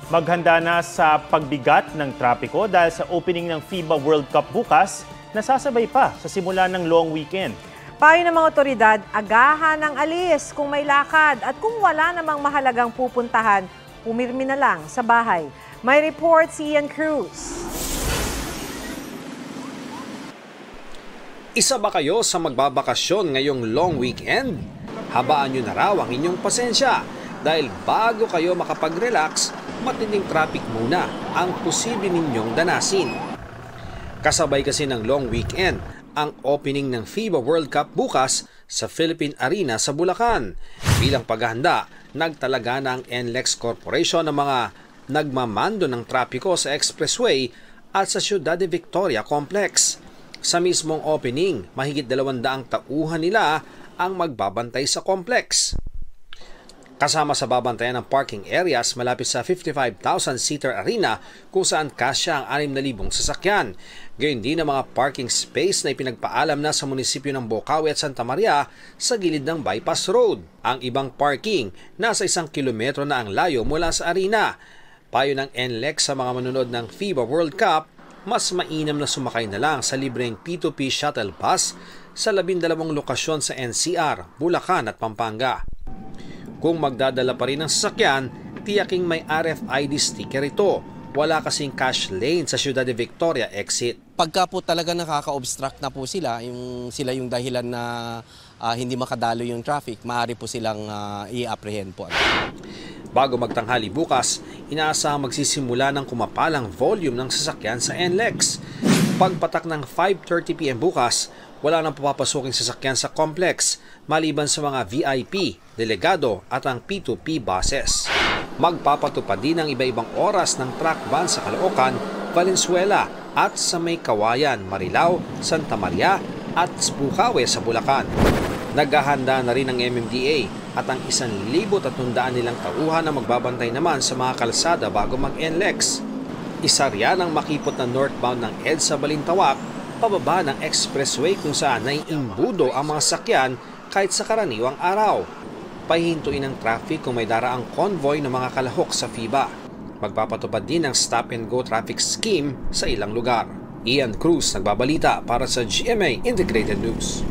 Maghanda na sa pagbigat ng trapiko dahil sa opening ng FIBA World Cup bukas, nasasabay pa sa simula ng long weekend. Payo ng mga otoridad, agahan ang alis kung may lakad at kung wala namang mahalagang pupuntahan, pumirmi na lang sa bahay. May report si Ian Cruz. Isa ba kayo sa magbabakasyon ngayong long weekend? Habaan nyo na raw ang inyong pasensya dahil bago kayo makapag-relax, matinding traffic muna ang posible ninyong danasin. Kasabay kasi ng long weekend ang opening ng FIBA World Cup bukas sa Philippine Arena sa Bulacan. Bilang paghahanda, nagtalaga na ang NLEX Corporation ng mga nagmamando ng trapiko sa expressway at sa Ciudad de Victoria Complex. Sa mismong opening, mahigit 200 tauhan nila ang magbabantay sa complex. Kasama sa babantayan ng parking areas malapit sa 55,000-seater arena kung saan kasya ang 6,000 sasakyan. Gayon din ang mga parking space na ipinagpaalam na sa munisipyo ng Bocaue at Santa Maria sa gilid ng bypass road. Ang ibang parking, nasa 1 kilometro na ang layo mula sa arena. Payo ng NLEX sa mga manonood ng FIBA World Cup, mas mainam na sumakay na lang sa libreng P2P shuttle bus sa 12 lokasyon sa NCR, Bulacan at Pampanga. Kung magdadala pa rin ng sasakyan, tiyaking may RFID sticker ito. Wala kasing cash lane sa Ciudad de Victoria exit. Pagka po talaga nakaka-obstruct na po sila yung dahilan na hindi makadalo yung traffic, maaari po silang i-apprehend po. Bago magtanghali bukas, inaasahang magsisimula ng kumapalang volume ng sasakyan sa NLEX. Pagpatak ng 5:30 PM bukas, wala nang papapasuking sasakyan sa complex maliban sa mga VIP, delegado at ang P2P buses. Magpapatupad din ang iba-ibang oras ng truck ban sa Caloocan, Valenzuela at sa May Kawayan, Marilao, Santa Maria at Bukawe sa Bulacan. Naghahanda na rin ang MMDA at ang 1,300 nilang tauhan na magbabantay naman sa mga kalsada bago mag-NLEX. Isa riyan ang makipot na northbound ng EDSA Balintawak pababa ng expressway kung saan naiimbudo ang mga sakyan kahit sa karaniwang araw. Pahihintuin ang traffic kung may daraang convoy ng mga kalahok sa FIBA. Magpapatupad din ng stop and go traffic scheme sa ilang lugar. Ian Cruz nagbabalita para sa GMA Integrated News.